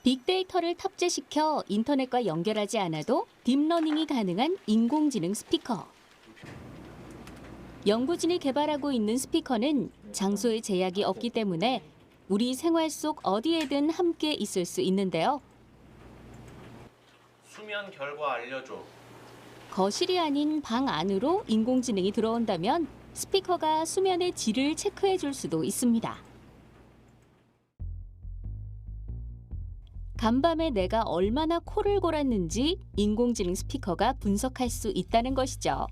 빅데이터를 탑재시켜 인터넷과 연결하지 않아도 딥러닝이 가능한 인공지능 스피커. 연구진이 개발하고 있는 스피커는 장소에 제약이 없기 때문에 우리 생활 속 어디에든 함께 있을 수 있는데요. 수면 결과 알려줘. 거실이 아닌 방 안으로 인공지능이 들어온다면 스피커가 수면의 질을 체크해 줄 수도 있습니다. 간밤에 내가 얼마나 코를 골았는지 인공지능 스피커가 분석할 수 있다는 것이죠.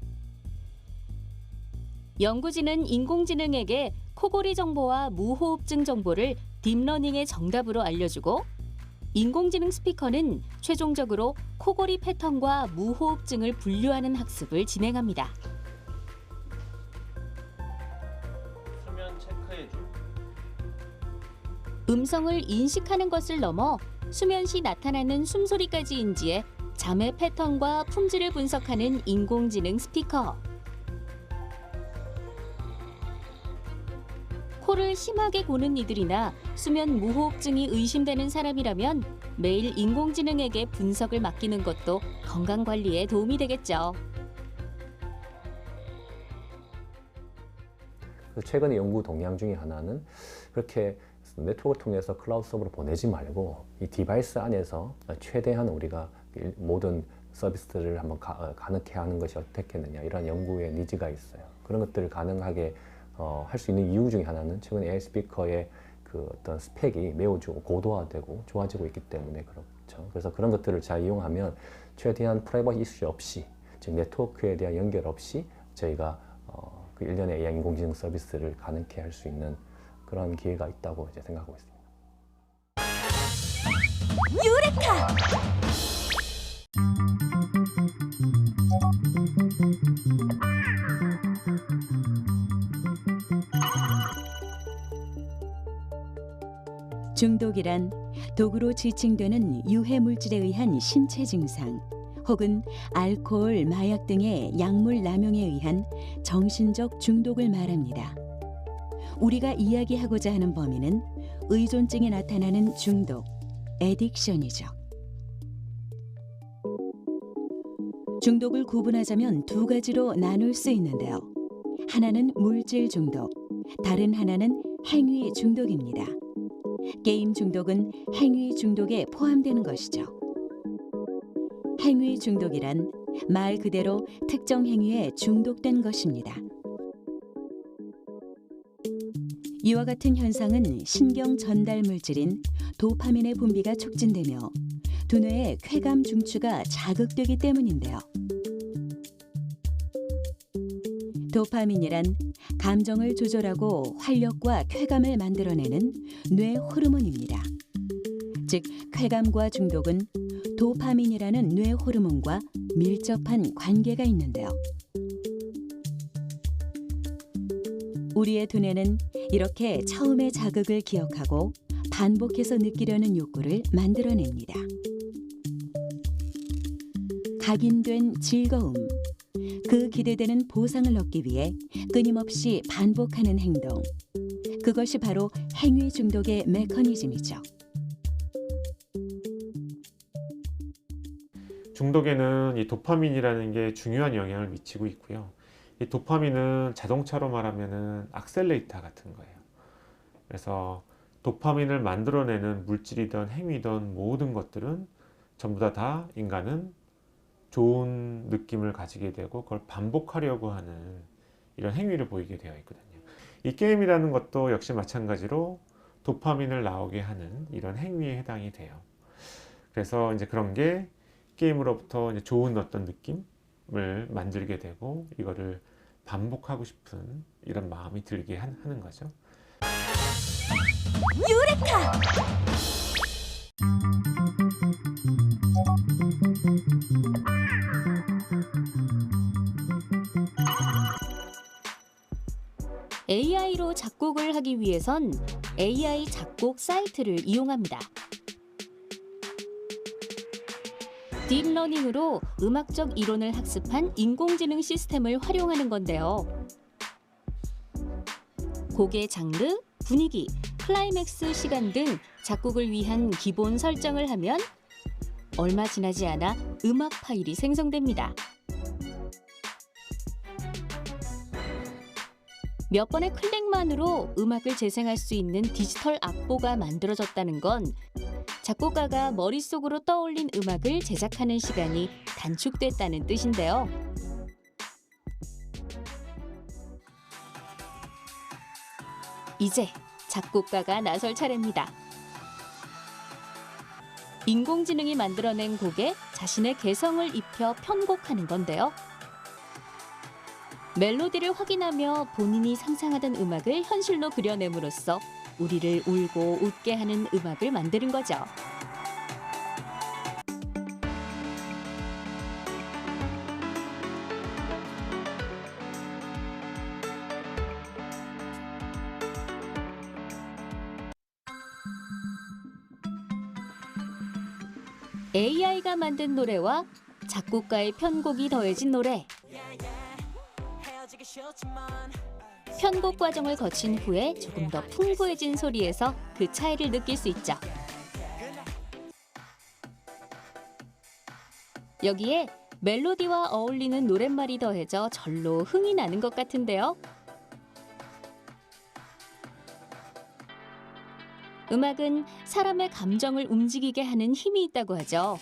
연구진은 인공지능에게 코골이 정보와 무호흡증 정보를 딥러닝의 정답으로 알려주고 인공지능 스피커는 최종적으로 코골이 패턴과 무호흡증을 분류하는 학습을 진행합니다. 수면 체크해줘. 음성을 인식하는 것을 넘어 수면 시 나타나는 숨소리까지 인지해 잠의 패턴과 품질을 분석하는 인공지능 스피커. 코를 심하게 고는 이들이나 수면 무호흡증이 의심되는 사람이라면 매일 인공지능에게 분석을 맡기는 것도 건강관리에 도움이 되겠죠. 최근의 연구 동향 중에 하나는 그렇게 네트워크를 통해서 클라우드 서버로 보내지 말고 이 디바이스 안에서 최대한 우리가 모든 서비스들을 한번 가능케 하는 것이 어떻겠느냐, 이런 연구의 니즈가 있어요. 그런 것들을 가능하게 할 수 있는 이유 중에 하나는 최근 AI 스피커의 그 어떤 스펙이 매우 고도화되고 좋아지고 있기 때문에 그렇죠. 그래서 그런 것들을 잘 이용하면 최대한 프라이버시 이슈 없이, 즉 네트워크에 대한 연결 없이 저희가 그 일련의 AI 인공지능 서비스를 가능케 할 수 있는 그런 기회가 있다고 이제 생각하고 있습니다. 유레카! 중독이란 독으로 지칭되는 유해 물질에 의한 신체 증상 혹은 알코올, 마약 등의 약물 남용에 의한 정신적 중독을 말합니다. 우리가 이야기하고자 하는 범위는 의존증에 나타나는 중독, 애딕션이죠. 중독을 구분하자면 두 가지로 나눌 수 있는데요. 하나는 물질 중독, 다른 하나는 행위 중독입니다. 게임 중독은 행위 중독에 포함되는 것이죠. 행위 중독이란 말 그대로 특정 행위에 중독된 것입니다. 이와 같은 현상은 신경 전달 물질인 도파민의 분비가 촉진되며 두뇌의 쾌감 중추가 자극되기 때문인데요. 도파민이란 감정을 조절하고 활력과 쾌감을 만들어내는 뇌 호르몬입니다. 즉, 쾌감과 중독은 도파민이라는 뇌 호르몬과 밀접한 관계가 있는데요. 우리의 두뇌는 이렇게 처음의 자극을 기억하고 반복해서 느끼려는 욕구를 만들어냅니다. 각인된 즐거움, 그 기대되는 보상을 얻기 위해 끊임없이 반복하는 행동, 그것이 바로 행위 중독의 메커니즘이죠. 중독에는 이 도파민이라는 게 중요한 영향을 미치고 있고요. 이 도파민은 자동차로 말하면은 악셀레이터 같은 거예요. 그래서 도파민을 만들어내는 물질이든 행위든 모든 것들은 전부 다 인간은 좋은 느낌을 가지게 되고 그걸 반복하려고 하는 이런 행위를 보이게 되어 있거든요. 이 게임이라는 것도 역시 마찬가지로 도파민을 나오게 하는 이런 행위에 해당이 돼요. 그래서 이제 그런 게 게임으로부터 이제 좋은 어떤 느낌을 만들게 되고 이거를 반복하고 싶은 이런 마음이 들게 하는 거죠. 유레카! AI로 작곡을 하기 위해선 AI 작곡 사이트를 이용합니다. 딥러닝으로 음악적 이론을 학습한 인공지능 시스템을 활용하는 건데요. 곡의 장르, 분위기, 클라이맥스 시간 등 작곡을 위한 기본 설정을 하면 얼마 지나지 않아 음악 파일이 생성됩니다. 몇 번의 클릭만으로 음악을 재생할 수 있는 디지털 악보가 만들어졌다는 건 작곡가가 머릿속으로 떠올린 음악을 제작하는 시간이 단축됐다는 뜻인데요. 이제 작곡가가 나설 차례입니다. 인공지능이 만들어낸 곡에 자신의 개성을 입혀 편곡하는 건데요. 멜로디를 확인하며 본인이 상상하던 음악을 현실로 그려냄으로써 우리를 울고 웃게 하는 음악을 만드는 거죠. AI가 만든 노래와 작곡가의 편곡이 더해진 노래. 편곡 과정을 거친 후에 조금 더 풍부해진 소리에서 그 차이를 느낄 수 있죠. 여기에 멜로디와 어울리는 노랫말이 더해져 절로 흥이 나는 것 같은데요. 음악은 사람의 감정을 움직이게 하는 힘이 있다고 하죠.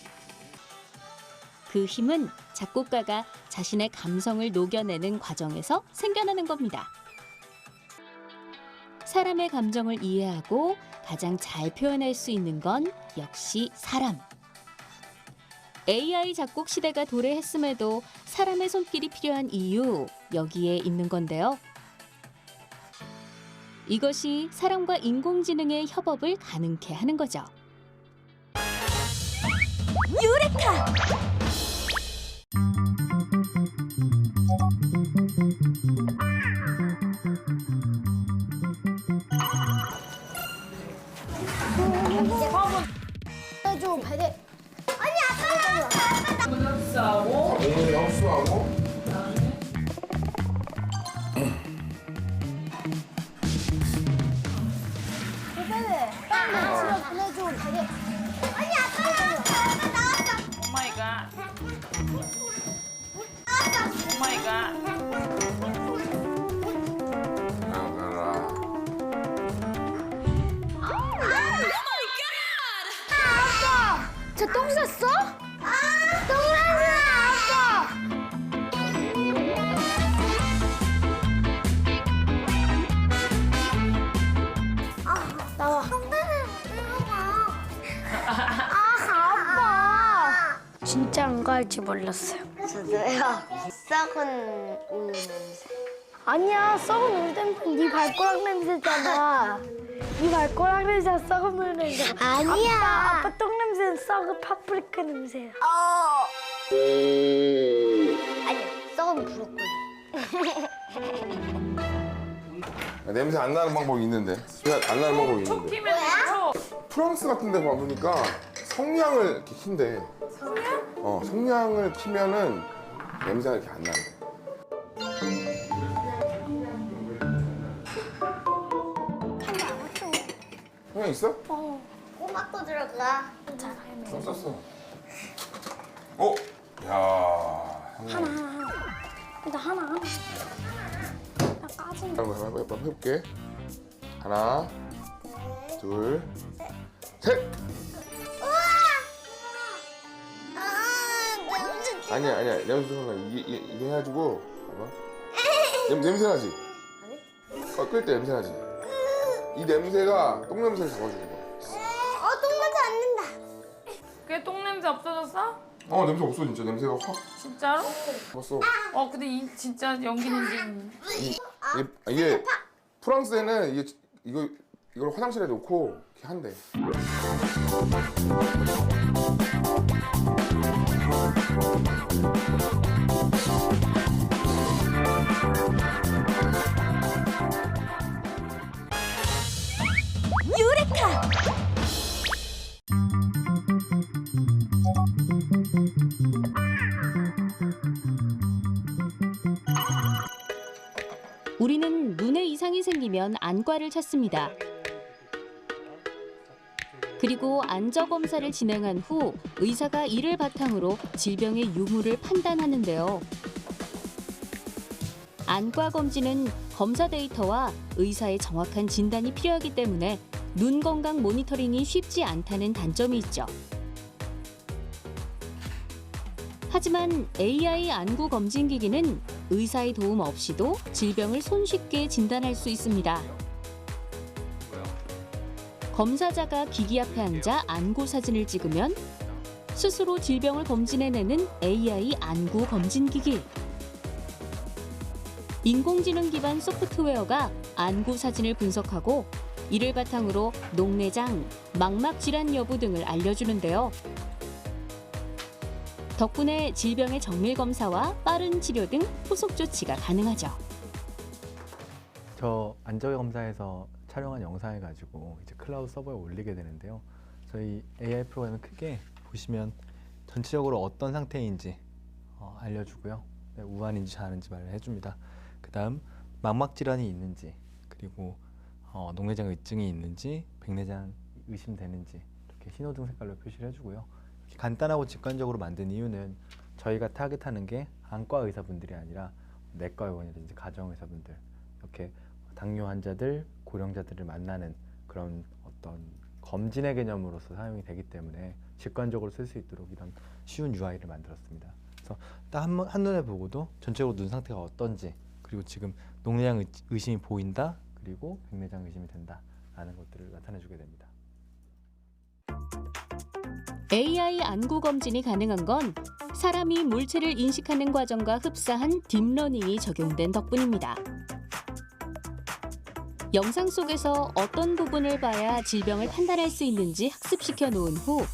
그 힘은 작곡가가 자신의 감성을 녹여내는 과정에서 생겨나는 겁니다. 사람의 감정을 이해하고 가장 잘 표현할 수 있는 건 역시 사람. AI 작곡 시대가 도래했음에도 사람의 손길이 필요한 이유, 여기에 있는 건데요. 이것이 사람과 인공지능의 협업을 가능케 하는 거죠. 유레카! 좀 배대. 영수하고 배대. 빨리 보내줘 배대. 아니 아빠 나왔어. 오 마이 갓. 오 마이 갓. 나가라. 아빠, 저 똥 쌌어? 똥 쌌어, 아빠. 나와. 아빠. 진짜 안 갈지 몰랐어요. 저도요. 썩은 우유 냄새. 아니야, 썩은 우유 냄새 네 발가락 냄새잖아. 네 발가락 냄새가 썩은 우유 냄새. 아니야. 아빠 똥 냄새는 썩은 파프리카 냄새야. 아니, 썩은 브로콜리. 냄새 안 나는 방법이 있는데. 그냥 안 나는 방법이 있는데. 키면 초. 프랑스 같은 데 가보니까 성냥을 이렇게 킨대. 성냥을 키면은 냄새가 이렇게 안 나는데. 성냥 있어? 꼬막도 들어가. 썼어. 야. 일단 하나. 나 까진. 한번 해볼게. 하나, 둘, 셋. 아니야. 냄새 좀 이게 해가지고 봐봐. 냄새 나지? 끌 때 냄새 나지? 이 냄새가 똥 냄새를 잡아주는 거야. 똥냄새 안 난다. 그게 똥 냄새 없어졌어? 냄새 없어 진짜. 냄새가 확 진짜로? 없어. 근데 이 진짜 연기 냄새. 이게 프랑스에는 이걸 화장실에 놓고 이렇게 한대. 유레카! 우리는 눈에 이상이 생기면 안과를 찾습니다. 그리고 안저 검사를 진행한 후 의사가 이를 바탕으로 질병의 유무를 판단하는데요. 안과 검진은 검사 데이터와 의사의 정확한 진단이 필요하기 때문에 눈 건강 모니터링이 쉽지 않다는 단점이 있죠. 하지만 AI 안구 검진 기기는 의사의 도움 없이도 질병을 손쉽게 진단할 수 있습니다. 검사자가 기기 앞에 앉아 안구 사진을 찍으면 스스로 질병을 검진해내는 AI 안구 검진 기기. 인공지능 기반 소프트웨어가 안구 사진을 분석하고 이를 바탕으로 녹내장, 망막 질환 여부 등을 알려주는데요. 덕분에 질병의 정밀 검사와 빠른 치료 등 후속 조치가 가능하죠. 저 안저 검사에서 촬영한 영상을 가지고 이제 클라우드 서버에 올리게 되는데요. 저희 AI 프로그램은 크게 보시면 전체적으로 어떤 상태인지 알려주고요. 네, 우환인지 자는지 말을 해줍니다. 그 다음 망막 질환이 있는지, 그리고 녹내장 의증이 있는지, 백내장 의심되는지 이렇게 신호등 색깔로 표시를 해주고요. 간단하고 직관적으로 만든 이유는 저희가 타겟하는 게 안과 의사분들이 아니라 내과 의원이라든지 가정 의사분들, 이렇게 당뇨 환자들, 고령자들을 만나는 그런 어떤 검진의 개념으로서 사용이 되기 때문에 직관적으로 쓸 수 있도록 이런 쉬운 UI를 만들었습니다. 그래서 딱 한눈에 보고도 전체적으로 눈 상태가 어떤지, 그리고 지금 녹내장 의심이 보인다, 그리고 백내장 의심이 된다 라는 것들을 나타내주게 됩니다. AI 안구 검진이 가능한 건 사람이 물체를 인식하는 과정과 흡사한 딥러닝이 적용된 덕분입니다. 영상 속에서 어떤 부분을 봐야 질병을 판단할 수 있는지 학습시켜 놓은 후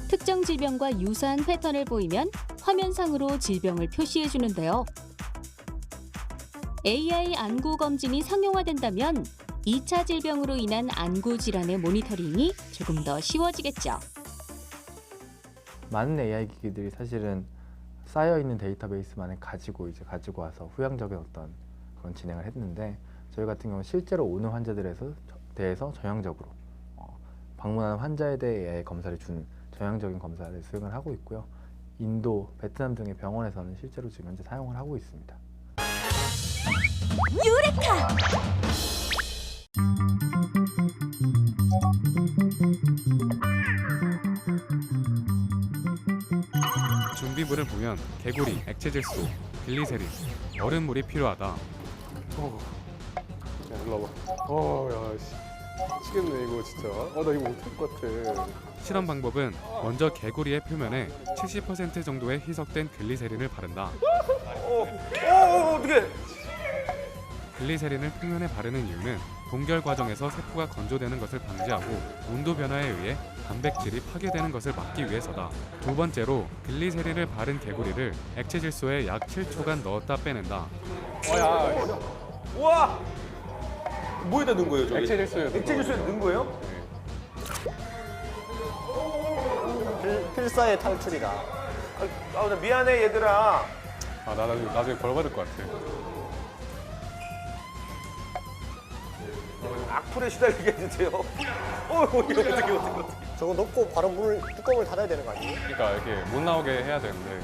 특정 질병과 유사한 패턴을 보이면 화면상으로 질병을 표시해 주는데요. AI 안구 검진이 상용화된다면 2차 질병으로 인한 안구 질환의 모니터링이 조금 더 쉬워지겠죠. 많은 AI 기기들이 사실은 쌓여있는 데이터베이스만을 가지고 와서 후향적인 어떤 그런 진행을 했는데, 저희 같은 경우는 실제로 오는 환자들에 대해서 전향적으로 방문하는 환자에 대해 AI 검사를 주는 전향적인 검사를 수행을 하고 있고요. 인도, 베트남 등의 병원에서는 실제로 지금 현재 사용을 하고 있습니다. 준비물을 보면 개구리, 액체질소, 글리세린, 얼음물이 필요하다. 야, 일로 와봐. 야, 미치겠네 이거 진짜. 나 이거 못할 것 같아. 실험 방법은 먼저 개구리의 표면에 70% 정도의 희석된 글리세린을 바른다. 어떻게? 글리세린을 표면에 바르는 이유는 동결 과정에서 세포가 건조되는 것을 방지하고 온도 변화에 의해 단백질이 파괴되는 것을 막기 위해서다. 두 번째로 글리세린을 바른 개구리를 액체 질소에 약 7초간 넣었다 빼낸다. 우와! 뭐에다 넣은 거예요, 저기? 액체질소에 넣은 거예요? 필사의 탈출이다. 나 미안해 얘들아. 나 나중에 벌 받을 것 같아. 악플에 시달리게 해주세요. 어떻게. 저거 넣고 바로 물 뚜껑을 닫아야 되는 거 아니에요? 그러니까 이렇게 못 나오게 해야 되는데.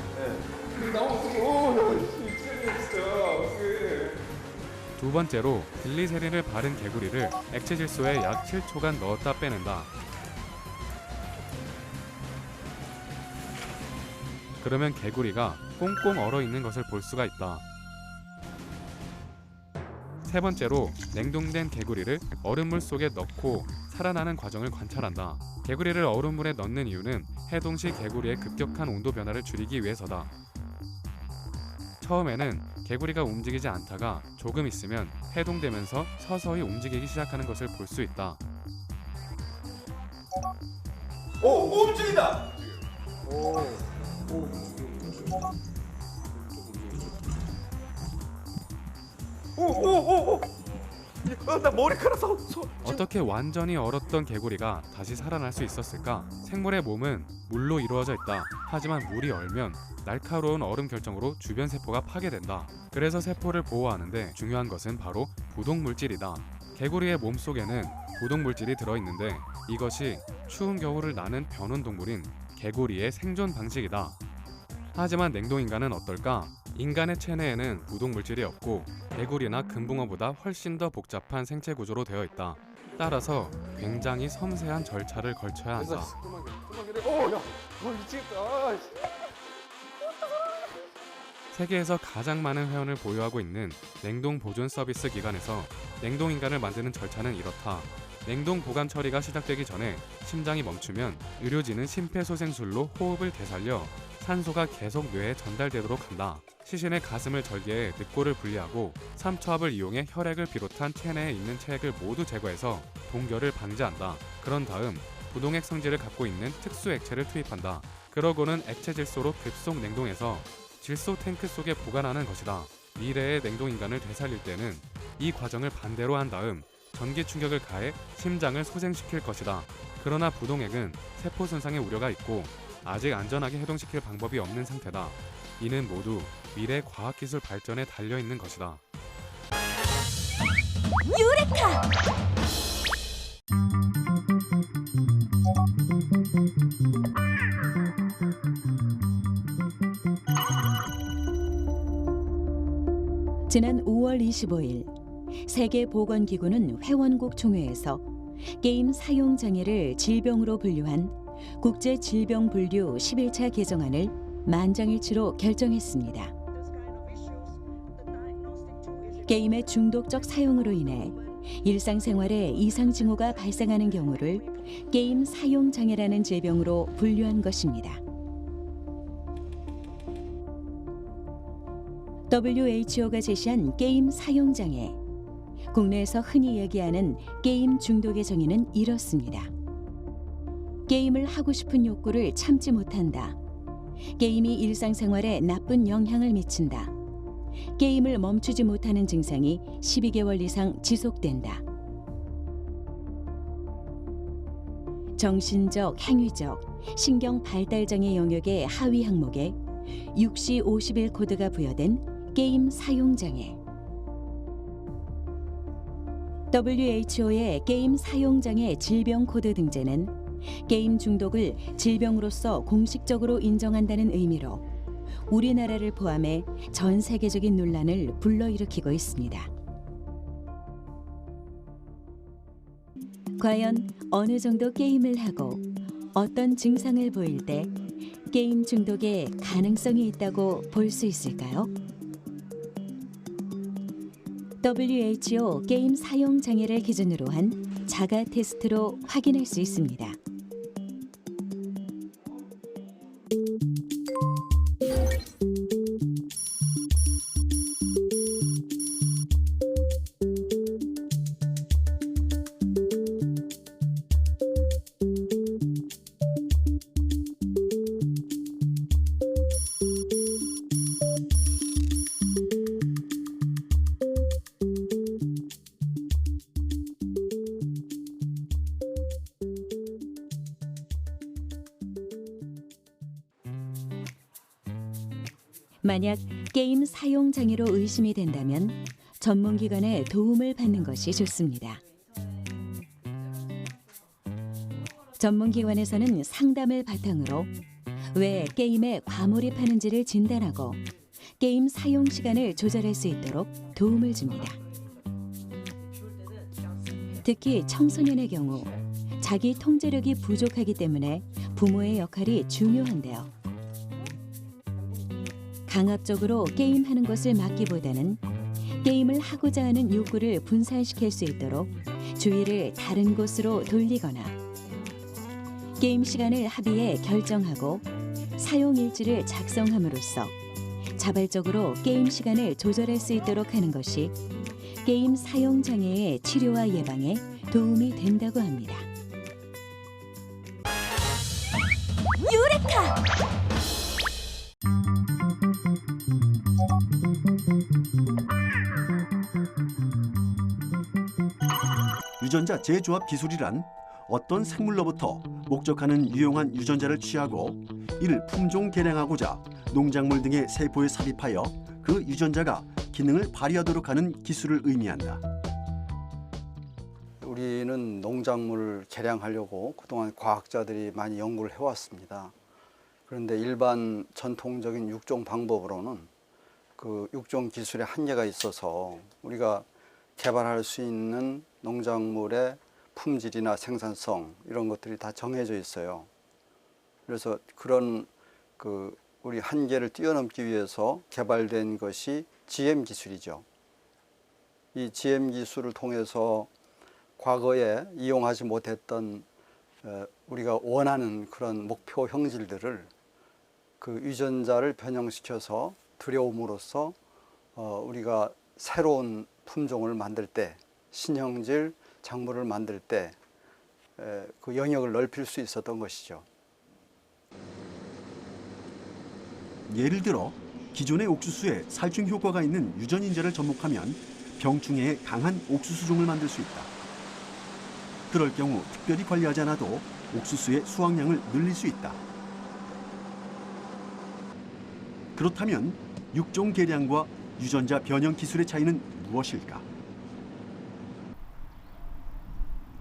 두 번째로 글리세린을 바른 개구리를 액체 질소에 약 7초간 넣었다 빼낸다. 그러면 개구리가 꽁꽁 얼어 있는 것을 볼 수가 있다. 세 번째로 냉동된 개구리를 얼음물 속에 넣고 살아나는 과정을 관찰한다. 개구리를 얼음물에 넣는 이유는 해동 시 개구리의 급격한 온도 변화를 줄이기 위해서다. 처음에는 개구리가 움직이지 않다가 조금 있으면 해동되면서 서서히 움직이기 시작하는 것을 볼 수 있다. 움직인다. 나 머리카락 어떻게 완전히 얼었던 개구리가 다시 살아날 수 있었을까? 생물의 몸은 물로 이루어져 있다. 하지만 물이 얼면 날카로운 얼음 결정으로 주변 세포가 파괴된다. 그래서 세포를 보호하는데 중요한 것은 바로 부동 물질이다. 개구리의 몸 속에는 부동 물질이 들어있는데 이것이 추운 겨울을 나는 변온 동물인 개구리의 생존 방식이다. 하지만 냉동인간은 어떨까? 인간의 체내에는 부동 물질이 없고 개구리나 금붕어보다 훨씬 더 복잡한 생체 구조로 되어 있다. 따라서 굉장히 섬세한 절차를 거쳐야 한다. 미치겠다. 세계에서 가장 많은 회원을 보유하고 있는 냉동 보존 서비스 기관에서 냉동인간을 만드는 절차는 이렇다. 냉동 보관 처리가 시작되기 전에 심장이 멈추면 의료진은 심폐소생술로 호흡을 되살려 산소가 계속 뇌에 전달되도록 한다. 시신의 가슴을 절개해 늑골을 분리하고 삼투압을 이용해 혈액을 비롯한 체내에 있는 체액을 모두 제거해서 동결을 방지한다. 그런 다음 부동액 성질을 갖고 있는 특수 액체를 투입한다. 그러고는 액체 질소로 급속 냉동해서 질소 탱크 속에 보관하는 것이다. 미래의 냉동인간을 되살릴 때는 이 과정을 반대로 한 다음 전기 충격을 가해 심장을 소생시킬 것이다. 그러나 부동액은 세포 손상의 우려가 있고 아직 안전하게 해동시킬 방법이 없는 상태다. 이는 모두 미래 과학기술 발전에 달려있는 것이다. 유레카! 지난 5월 25일 세계보건기구는 회원국 총회에서 게임 사용 장애를 질병으로 분류한 국제질병분류 11차 개정안을 만장일치로 결정했습니다. 게임의 중독적 사용으로 인해 일상생활에 이상 징후가 발생하는 경우를 게임 사용 장애라는 질병으로 분류한 것입니다. WHO가 제시한 게임 사용 장애. 국내에서 흔히 얘기하는 게임 중독의 정의는 이렇습니다. 게임을 하고 싶은 욕구를 참지 못한다. 게임이 일상생활에 나쁜 영향을 미친다. 게임을 멈추지 못하는 증상이 12개월 이상 지속된다. 정신적, 행위적, 신경 발달장애 영역의 하위 항목에 6시 50일 코드가 부여된 게임 사용장애. WHO의 게임 사용장애 질병 코드 등재는 게임 중독을 질병으로서 공식적으로 인정한다는 의미로 우리나라를 포함해 전 세계적인 논란을 불러일으키고 있습니다. 과연 어느 정도 게임을 하고 어떤 증상을 보일 때 게임 중독의 가능성이 있다고 볼 수 있을까요? WHO 게임 사용 장애를 기준으로 한 자가 테스트로 확인할 수 있습니다. 만약 게임 사용 장애로 의심이 된다면 전문기관의 도움을 받는 것이 좋습니다. 전문기관에서는 상담을 바탕으로 왜 게임에 과몰입하는지를 진단하고 게임 사용 시간을 조절할 수 있도록 도움을 줍니다. 특히 청소년의 경우 자기 통제력이 부족하기 때문에 부모의 역할이 중요한데요. 강압적으로 게임하는 것을 막기보다는 게임을 하고자 하는 욕구를 분산시킬 수 있도록 주의를 다른 곳으로 돌리거나 게임 시간을 합의해 결정하고 사용 일지를 작성함으로써 자발적으로 게임 시간을 조절할 수 있도록 하는 것이 게임 사용 장애의 치료와 예방에 도움이 된다고 합니다. 유레카! 유전자 재조합 기술이란 어떤 생물로부터 목적하는 유용한 유전자를 취하고 이를 품종 개량하고자 농작물 등의 세포에 삽입하여 그 유전자가 기능을 발휘하도록 하는 기술을 의미한다. 우리는 농작물을 개량하려고 그동안 과학자들이 많이 연구를 해왔습니다. 그런데 일반 전통적인 육종 방법으로는 그 육종 기술에 한계가 있어서 우리가 개발할 수 있는 농작물의 품질이나 생산성 이런 것들이 다 정해져 있어요. 그래서 그런 우리 한계를 뛰어넘기 위해서 개발된 것이 GM 기술이죠. 이 GM 기술을 통해서 과거에 이용하지 못했던 우리가 원하는 그런 목표 형질들을 그 유전자를 변형시켜서 들여옴으로써 우리가 새로운 품종을 만들 때, 신형질 작물을 만들 때 그 영역을 넓힐 수 있었던 것이죠. 예를 들어 기존의 옥수수에 살충 효과가 있는 유전인자를 접목하면 병충해에 강한 옥수수종을 만들 수 있다. 그럴 경우 특별히 관리하지 않아도 옥수수의 수확량을 늘릴 수 있다. 그렇다면 육종 개량과 유전자 변형 기술의 차이는 무엇일까?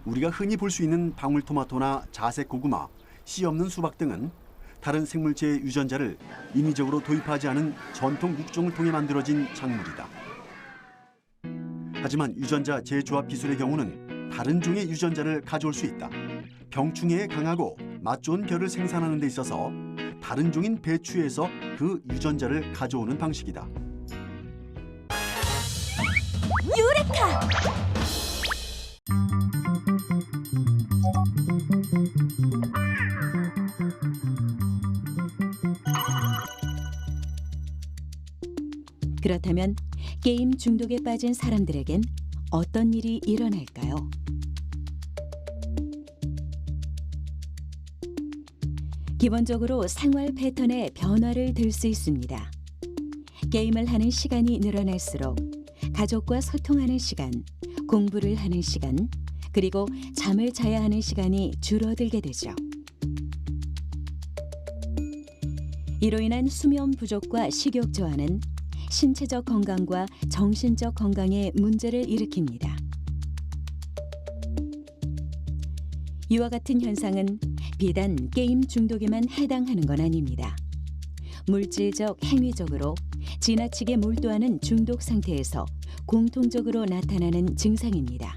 우리가 흔히 볼 수 있는 방울토마토나 자색 고구마, 씨 없는 수박 등은 다른 생물체의 유전자를 인위적으로 도입하지 않은 전통 육종을 통해 만들어진 작물이다. 하지만 유전자 재조합 기술의 경우는 다른 종의 유전자를 가져올 수 있다. 병충해에 강하고 맛 좋은 벼를 생산하는 데 있어서 다른 종인 배추에서 그 유전자를 가져오는 방식이다. 유레카! 그렇다면 게임 중독에 빠진 사람들에겐 어떤 일이 일어날까요? 기본적으로 생활 패턴에 변화를 들 수 있습니다. 게임을 하는 시간이 늘어날수록 가족과 소통하는 시간, 공부를 하는 시간, 그리고 잠을 자야 하는 시간이 줄어들게 되죠. 이로 인한 수면 부족과 식욕 저하는 신체적 건강과 정신적 건강에 문제를 일으킵니다. 이와 같은 현상은 비단 게임 중독에만 해당하는 건 아닙니다. 물질적, 행위적으로 지나치게 몰두하는 중독 상태에서 공통적으로 나타나는 증상입니다.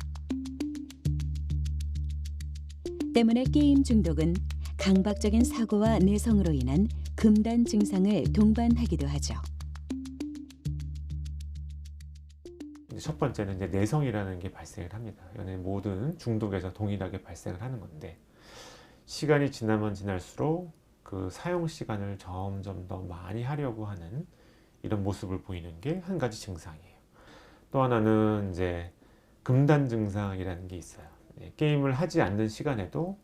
때문에 게임 중독은 강박적인 사고와 내성으로 인한 금단 증상을 동반하기도 하죠. 첫 번째는 이제 내성이라는 게 발생을 합니다. 이거는 모든 중독에서 동일하게 발생을 하는 건데, 시간이 지나면 지날수록 그 사용 시간을 점점 더 많이 하려고 하는 이런 모습을 보이는 게 한 가지 증상이에요. 또 하나는 이제 금단 증상이라는 게 있어요. 게임을 하지 않는 시간에도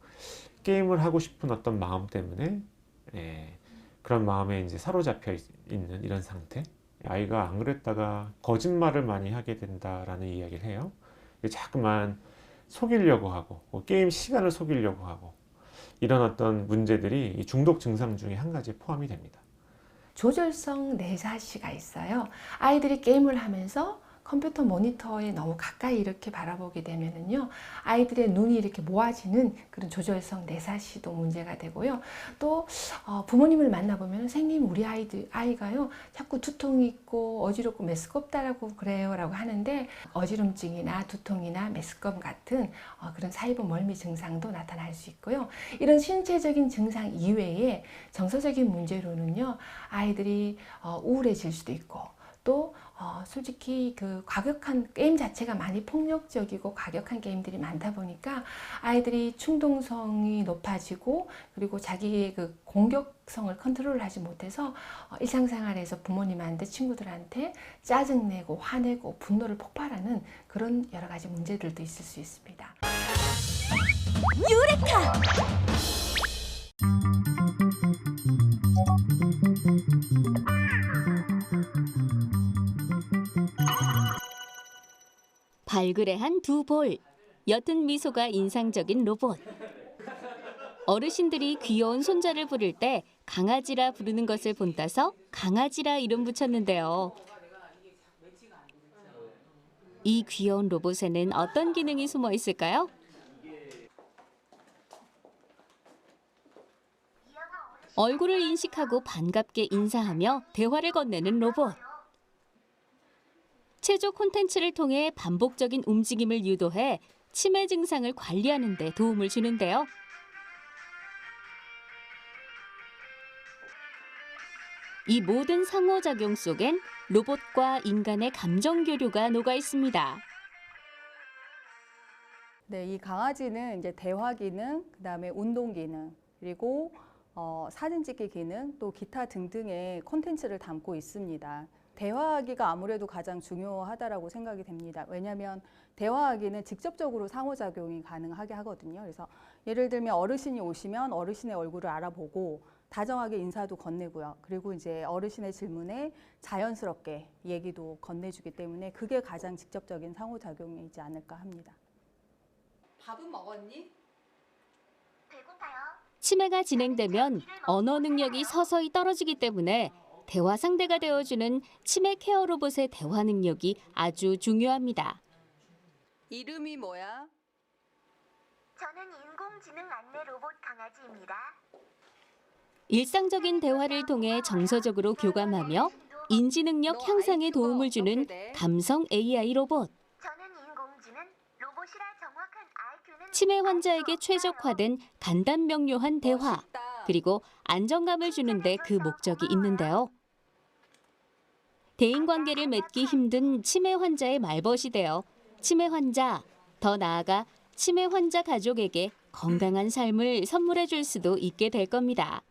게임을 하고 싶은 어떤 마음 때문에 그런 마음에 이제 사로잡혀 있는 이런 상태. 아이가 안 그랬다가 거짓말을 많이 하게 된다라는 이야기를 해요. 자꾸만 속이려고 하고 게임 시간을 속이려고 하고 이런 어떤 문제들이 이 중독 증상 중에 한 가지에 포함이 됩니다. 조절성 내사시가 있어요. 아이들이 게임을 하면서 컴퓨터 모니터에 너무 가까이 이렇게 바라보게 되면은요, 아이들의 눈이 이렇게 모아지는 그런 조절성 내사시도 문제가 되고요. 또 부모님을 만나보면 선생님 우리 아이가요 자꾸 두통이 있고 어지럽고 메스껍다라고 그래요라고 하는데, 어지럼증이나 두통이나 메스꺼움 같은 그런 사이버 멀미 증상도 나타날 수 있고요. 이런 신체적인 증상 이외에 정서적인 문제로는요, 아이들이 우울해질 수도 있고, 또 솔직히 그 과격한 게임 자체가 많이 폭력적이고 과격한 게임들이 많다 보니까 아이들이 충동성이 높아지고, 그리고 자기의 그 공격성을 컨트롤을 하지 못해서 일상생활에서 부모님한테, 친구들한테 짜증내고 화내고 분노를 폭발하는 그런 여러 가지 문제들도 있을 수 있습니다. 유레카! 발그레한 두 볼. 옅은 미소가 인상적인 로봇. 어르신들이 귀여운 손자를 부를 때 강아지라 부르는 것을 본따서 강아지라 이름 붙였는데요. 이 귀여운 로봇에는 어떤 기능이 숨어 있을까요? 얼굴을 인식하고 반갑게 인사하며 대화를 건네는 로봇. 체조 콘텐츠를 통해 반복적인 움직임을 유도해 치매 증상을 관리하는 데 도움을 주는데요. 이 모든 상호작용 속엔 로봇과 인간의 감정 교류가 녹아 있습니다. 네, 이 강아지는 이제 대화 기능, 그다음에 운동 기능, 그리고 사진 찍기 기능, 또 기타 등등의 콘텐츠를 담고 있습니다. 대화하기가 아무래도 가장 중요하다라고 생각이 됩니다. 왜냐하면 대화하기는 직접적으로 상호작용이 가능하게 하거든요. 그래서 예를 들면 어르신이 오시면 어르신의 얼굴을 알아보고 다정하게 인사도 건네고요. 그리고 이제 어르신의 질문에 자연스럽게 얘기도 건네주기 때문에 그게 가장 직접적인 상호작용이지 않을까 합니다. 밥은 먹었니? 치매가 진행되면 언어 능력이 서서히 떨어지기 때문에 대화 상대가 되어주는 치매 케어 로봇의 대화 능력이 아주 중요합니다. 이름이 뭐야? 저는 인공지능 안내 로봇 강아지입니다. 일상적인 대화를 통해 정서적으로 교감하며 인지 능력 향상에 도움을 주는 감성 AI 로봇. 치매 환자에게 최적화된 간단 명료한 대화, 그리고 안정감을 주는데 그 목적이 있는데요. 대인관계를 맺기 힘든 치매 환자의 말벗이 되어 치매 환자, 더 나아가 치매 환자 가족에게 건강한 삶을 선물해 줄 수도 있게 될 겁니다.